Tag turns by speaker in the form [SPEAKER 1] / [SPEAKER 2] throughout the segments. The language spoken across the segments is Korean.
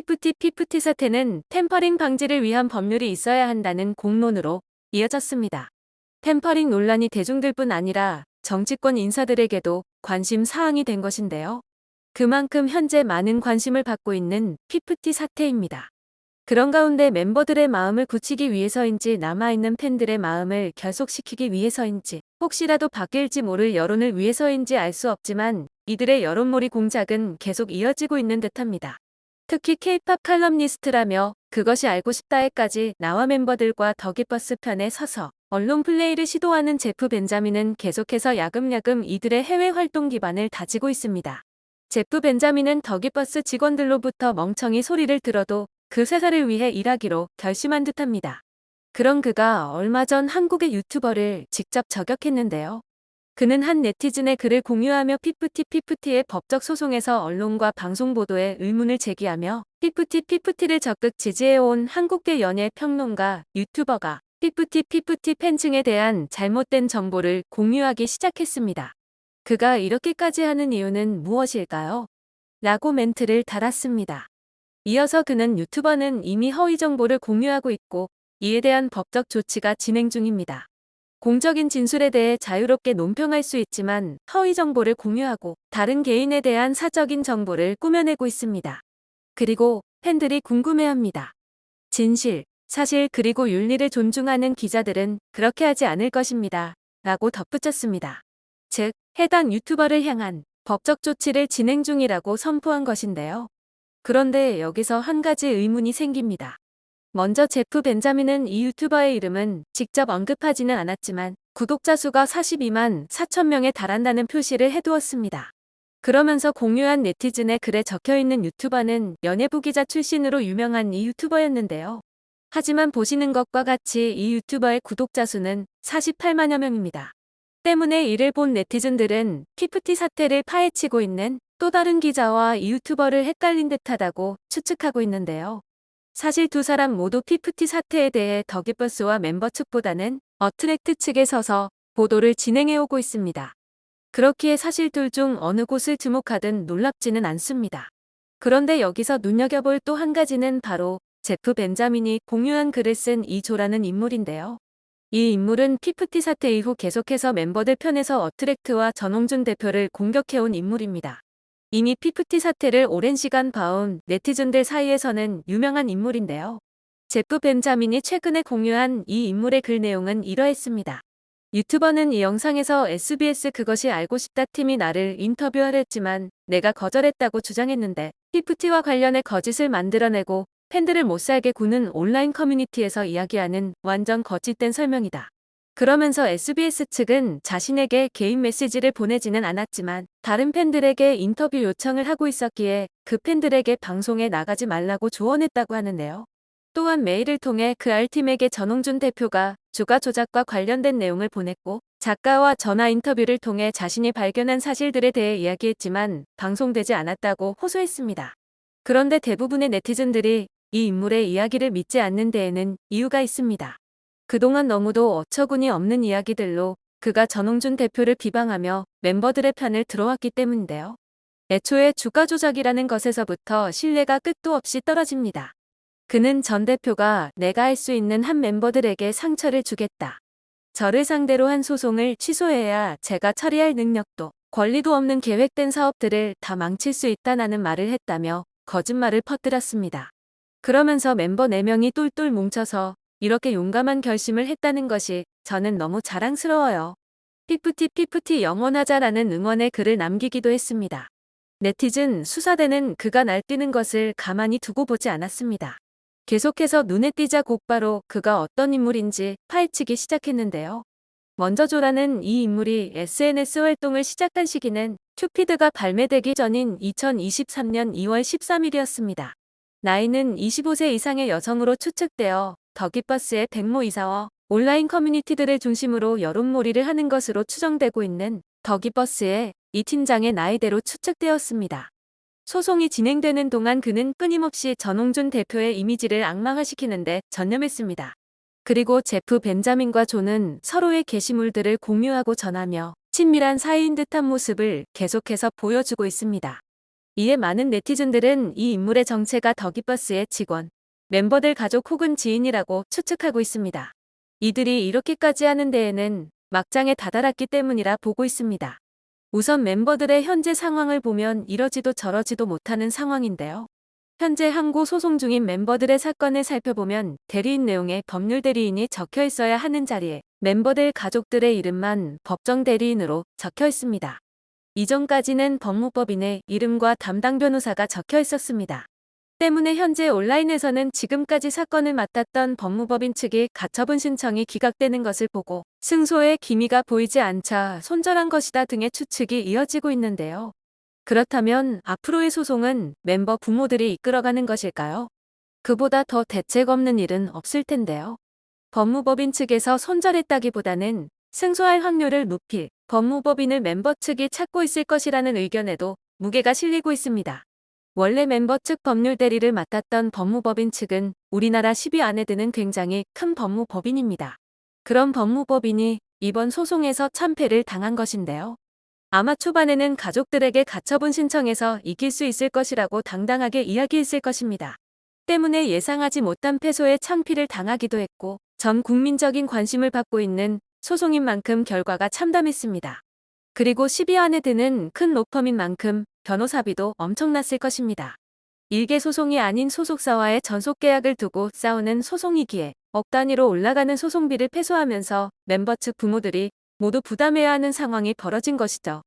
[SPEAKER 1] 피프티 사태는 템퍼링 방지를 위한 법률이 있어야 한다는 공론으로 이어졌습니다. 템퍼링 논란이 대중들뿐 아니라 정치권 인사들에게도 관심 사항이 된 것인데요. 그만큼 현재 많은 관심을 받고 있는 피프티 사태입니다. 그런 가운데 멤버들의 마음을 굳히기 위해서인지 남아있는 팬들의 마음을 결속시키기 위해서인지 혹시라도 바뀔지 모를 여론을 위해서인지 알 수 없지만 이들의 여론몰이 공작은 계속 이어지고 있는 듯합니다. 특히 K-팝 칼럼니스트라며 그것이 알고 싶다에까지 나와 멤버들과 더기버스 편에 서서 언론 플레이를 시도하는 제프 벤자민은 계속해서 야금야금 이들의 해외 활동 기반을 다지고 있습니다. 제프 벤자민은 더기버스 직원들로부터 멍청이 소리를 들어도 그 회사를 위해 일하기로 결심한 듯합니다. 그런 그가 얼마 전 한국의 유튜버를 직접 저격했는데요. 그는 한 네티즌의 글을 공유하며 피프티의 법적 소송에서 언론과 방송 보도에 의문을 제기하며 피프티를 적극 지지해온 한국계 연예 평론가 유튜버가 피프티 팬층에 대한 잘못된 정보를 공유하기 시작했습니다. 그가 이렇게까지 하는 이유는 무엇일까요? 라고 멘트를 달았습니다. 이어서 그는 유튜버는 이미 허위 정보를 공유하고 있고 이에 대한 법적 조치가 진행 중입니다. 공적인 진술에 대해 자유롭게 논평할 수 있지만 허위 정보를 공유하고 다른 개인에 대한 사적인 정보를 꾸며내고 있습니다. 그리고 팬들이 궁금해합니다. 진실, 사실 그리고 윤리를 존중하는 기자들은 그렇게 하지 않을 것입니다. 라고 덧붙였습니다. 즉, 해당 유튜버를 향한 법적 조치를 진행 중이라고 선포한 것인데요. 그런데 여기서 한 가지 의문이 생깁니다. 먼저 제프 벤자민은 이 유튜버의 이름은 직접 언급하지는 않았지만 구독자 수가 42만 4천 명에 달한다는 표시를 해두었습니다. 그러면서 공유한 네티즌의 글에 적혀있는 유튜버는 연예부 기자 출신으로 유명한 이 유튜버였는데요. 하지만 보시는 것과 같이 이 유튜버의 구독자 수는 48만여 명입니다. 때문에 이를 본 네티즌들은 피프티 사태를 파헤치고 있는 또 다른 기자와 이 유튜버를 헷갈린 듯하다고 추측하고 있는데요. 사실 두 사람 모두 피프티 사태에 대해 더기버스와 멤버 측보다는 어트랙트 측에 서서 보도를 진행해오고 있습니다. 그렇기에 사실 둘 중 어느 곳을 주목하든 놀랍지는 않습니다. 그런데 여기서 눈여겨볼 또 한 가지는 바로 제프 벤자민이 공유한 글을 쓴 이조라는 인물인데요. 이 인물은 피프티 사태 이후 계속해서 멤버들 편에서 어트랙트와 전홍준 대표를 공격해온 인물입니다. 이미 피프티 사태를 오랜 시간 봐온 네티즌들 사이에서는 유명한 인물인데요. 제프 벤자민이 최근에 공유한 이 인물의 글 내용은 이러했습니다. 유튜버는 이 영상에서 SBS 그것이 알고 싶다 팀이 나를 인터뷰하려 했지만 내가 거절했다고 주장했는데 피프티와 관련해 거짓을 만들어내고 팬들을 못살게 구는 온라인 커뮤니티에서 이야기하는 완전 거짓된 설명이다. 그러면서 SBS 측은 자신에게 개인 메시지를 보내지는 않았지만 다른 팬들에게 인터뷰 요청을 하고 있었기에 그 팬들에게 방송에 나가지 말라고 조언했다고 하는데요. 또한 메일을 통해 그 R팀에게 전홍준 대표가 주가 조작과 관련된 내용을 보냈고 작가와 전화 인터뷰를 통해 자신이 발견한 사실들에 대해 이야기했지만 방송되지 않았다고 호소했습니다. 그런데 대부분의 네티즌들이 이 인물의 이야기를 믿지 않는 데에는 이유가 있습니다. 그동안 너무도 어처구니 없는 이야기들로 그가 전홍준 대표를 비방하며 멤버들의 편을 들어왔기 때문인데요. 애초에 주가 조작이라는 것에서부터 신뢰가 끝도 없이 떨어집니다. 그는 전 대표가 내가 할 수 있는 한 멤버들에게 상처를 주겠다. 저를 상대로 한 소송을 취소해야 제가 처리할 능력도 권리도 없는 계획된 사업들을 다 망칠 수 있다는 말을 했다며 거짓말을 퍼뜨렸습니다. 그러면서 멤버 4명이 똘똘 뭉쳐서 이렇게 용감한 결심을 했다는 것이 저는 너무 자랑스러워요. 피프티 영원하자라는 응원의 글을 남기기도 했습니다. 네티즌 수사대는 그가 날뛰는 것을 가만히 두고 보지 않았습니다. 계속해서 눈에 띄자 곧바로 그가 어떤 인물인지 파헤치기 시작했는데요. 먼저 조라는 이 인물이 SNS 활동을 시작한 시기는 큐피드가 발매되기 전인 2023년 2월 13일이었습니다. 나이는 25세 이상의 여성으로 추측되어 더기버스의 백모 이사와 온라인 커뮤니티들을 중심으로 여론몰이를 하는 것으로 추정되고 있는 더기버스의 이 팀장의 나이대로 추측되었습니다. 소송이 진행되는 동안 그는 끊임없이 전홍준 대표의 이미지를 악마화시키는데 전념했습니다. 그리고 제프 벤자민과 존은 서로의 게시물들을 공유하고 전하며 친밀한 사이인 듯한 모습을 계속해서 보여주고 있습니다. 이에 많은 네티즌들은 이 인물의 정체가 더기버스의 직원, 멤버들 가족 혹은 지인이라고 추측하고 있습니다. 이들이 이렇게까지 하는 데에는 막장에 다다랐기 때문이라 보고 있습니다. 우선 멤버들의 현재 상황을 보면 이러지도 저러지도 못하는 상황인데요. 현재 항고 소송 중인 멤버들의 사건을 살펴보면 대리인 내용에 법률 대리인이 적혀 있어야 하는 자리에 멤버들 가족들의 이름만 법정 대리인으로 적혀 있습니다. 이전까지는 법무법인의 이름과 담당 변호사가 적혀 있었습니다. 때문에 현재 온라인에서는 지금까지 사건을 맡았던 법무법인 측이 가처분 신청이 기각되는 것을 보고 승소의 기미가 보이지 않자 손절한 것이다 등의 추측이 이어지고 있는데요. 그렇다면 앞으로의 소송은 멤버 부모들이 이끌어가는 것일까요? 그보다 더 대책 없는 일은 없을 텐데요. 법무법인 측에서 손절했다기보다는 승소할 확률을 높일 법무법인을 멤버 측이 찾고 있을 것이라는 의견에도 무게가 실리고 있습니다. 원래 멤버 측 법률 대리를 맡았던 법무법인 측은 우리나라 10위 안에 드는 굉장히 큰 법무법인입니다. 그런 법무법인이 이번 소송에서 참패를 당한 것인데요. 아마 초반에는 가족들에게 가처분 신청해서 이길 수 있을 것이라고 당당하게 이야기했을 것입니다. 때문에 예상하지 못한 패소에 창피를 당하기도 했고 전 국민적인 관심을 받고 있는 소송인 만큼 결과가 참담했습니다. 그리고 10위 안에 드는 큰 로펌인 만큼 변호사비도 엄청났을 것입니다. 일개 소송이 아닌 소속사와의 전속 계약을 두고 싸우는 소송이기에 억 단위로 올라가는 소송비를 패소하면서 멤버 측 부모들이 모두 부담해야 하는 상황이 벌어진 것이죠.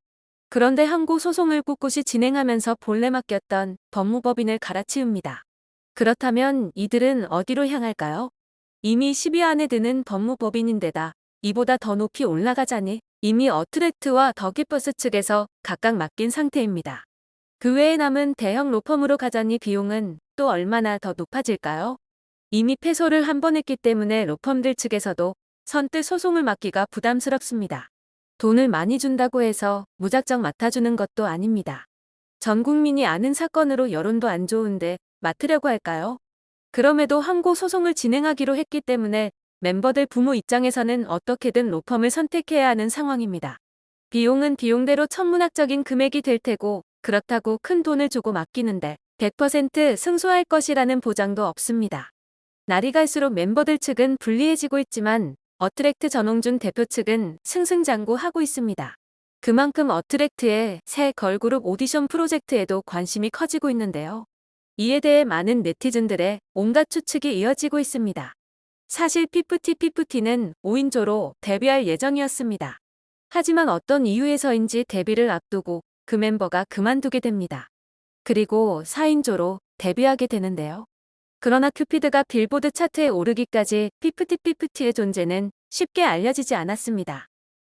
[SPEAKER 1] 그런데 항고 소송을 꿋꿋이 진행하면서 본래 맡겼던 법무법인을 갈아치웁니다. 그렇다면 이들은 어디로 향할까요? 이미 10위 안에 드는 법무법인인데다 이보다 더 높이 올라가자니 이미 어트랙트와 더기버스 측에서 각각 맡긴 상태입니다. 그 외에 남은 대형 로펌으로 가자니 비용은 또 얼마나 더 높아질까요? 이미 패소를 한 번 했기 때문에 로펌들 측에서도 선뜻 소송을 맡기가 부담스럽습니다. 돈을 많이 준다고 해서 무작정 맡아주는 것도 아닙니다. 전 국민이 아는 사건으로 여론도 안 좋은데 맡으려고 할까요? 그럼에도 항고 소송을 진행하기로 했기 때문에 멤버들 부모 입장에서는 어떻게든 로펌을 선택해야 하는 상황입니다. 비용은 비용대로 천문학적인 금액이 될 테고 그렇다고 큰 돈을 주고 맡기는데 100% 승소할 것이라는 보장도 없습니다. 날이 갈수록 멤버들 측은 불리해지고 있지만 어트랙트 전홍준 대표 측은 승승장구하고 있습니다. 그만큼 어트랙트의 새 걸그룹 오디션 프로젝트에도 관심이 커지고 있는데요. 이에 대해 많은 네티즌들의 온갖 추측이 이어지고 있습니다. 사실 피프티는 5인조로 데뷔할 예정이었습니다. 하지만 어떤 이유에서인지 데뷔를 앞두고 그 멤버가 그만두게 됩니다. 그리고 4인조로 데뷔하게 되는데요. 그러나 큐피드가 빌보드 차트에 오르기까지 피프티의 존재는 쉽게 알려지지 않았습니다.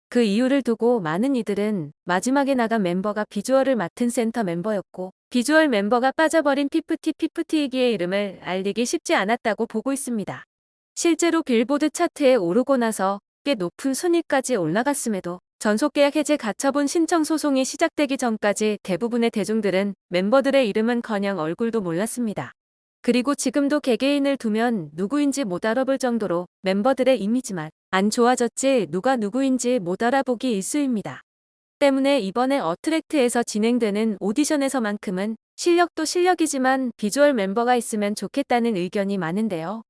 [SPEAKER 1] 그 이유를 두고 많은 이들은 마지막에 나간 멤버가 비주얼을 맡은 센터 멤버였고 비주얼 멤버가 빠져버린 피프티이기의 이름을 알리기 쉽지 않았다고 보고 있습니다. 실제로 빌보드 차트에 오르고 나서 꽤 높은 순위까지 올라갔음에도 전속계약 해제 가처분 신청 소송이 시작되기 전까지 대부분의 대중들은 멤버들의 이름은커녕 얼굴도 몰랐습니다. 그리고 지금도 개개인을 두면 누구인지 못 알아볼 정도로 멤버들의 이미지만 안 좋아졌지 누가 누구인지 못 알아보기 일쑤입니다. 때문에 이번에 어트랙트에서 진행되는 오디션에서만큼은 실력도 실력이지만 비주얼 멤버가 있으면 좋겠다는 의견이 많은데요.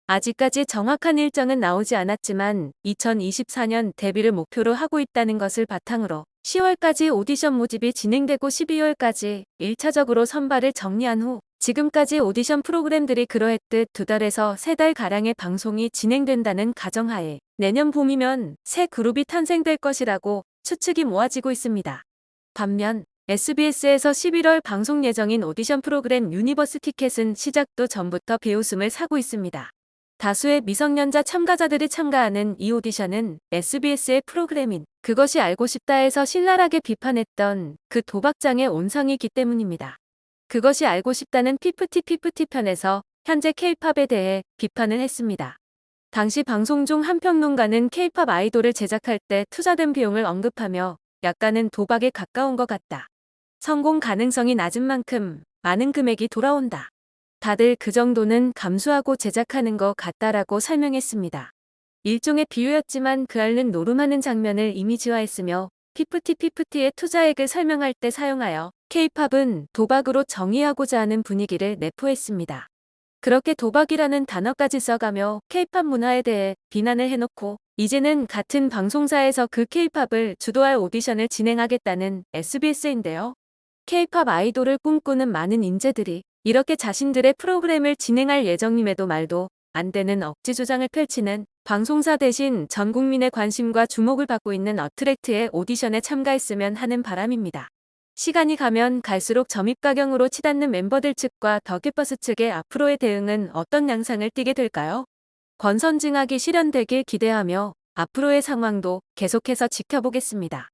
[SPEAKER 1] 아직까지 정확한 일정은 나오지 않았지만 2024년 데뷔를 목표로 하고 있다는 것을 바탕으로 10월까지 오디션 모집이 진행되고 12월까지 1차적으로 선발을 정리한 후 지금까지 오디션 프로그램들이 그러했듯 2달에서 3달가량의 방송이 진행된다는 가정하에 내년 봄이면 새 그룹이 탄생될 것이라고 추측이 모아지고 있습니다. 반면 SBS에서 11월 방송 예정인 오디션 프로그램 유니버스 티켓은 시작도 전부터 비웃음을 사고 있습니다. 다수의 미성년자 참가자들이 참가하는 이 오디션은 SBS의 프로그램인 그것이 알고 싶다에서 신랄하게 비판했던 그 도박장의 온상이기 때문입니다. 그것이 알고 싶다는 피프티 편에서 현재 K-팝에 대해 비판을 했습니다. 당시 방송 중 한 평론가는 K-팝 아이돌을 제작할 때 투자된 비용을 언급하며 약간은 도박에 가까운 것 같다. 성공 가능성이 낮은 만큼 많은 금액이 돌아온다. 다들 그 정도는 감수하고 제작하는 것 같다라고 설명했습니다. 일종의 비유였지만 그 앓는 노름하는 장면을 이미지화했으며 피프티피프티의 투자액을 설명할 때 사용하여 K-팝은 도박으로 정의하고자 하는 분위기를 내포했습니다. 그렇게 도박이라는 단어까지 써가며 K-팝 문화에 대해 비난을 해놓고 이제는 같은 방송사에서 그 K-팝을 주도할 오디션을 진행하겠다는 SBS인데요. K-팝 아이돌을 꿈꾸는 많은 인재들이 이렇게 자신들의 프로그램을 진행할 예정임에도 말도 안 되는 억지 주장을 펼치는 방송사 대신 전 국민의 관심과 주목을 받고 있는 어트랙트의 오디션에 참가했으면 하는 바람입니다. 시간이 가면 갈수록 점입가경으로 치닫는 멤버들 측과 더캐버스 측의 앞으로의 대응은 어떤 양상을 띠게 될까요? 권선징악이 실현되길 기대하며 앞으로의 상황도 계속해서 지켜보겠습니다.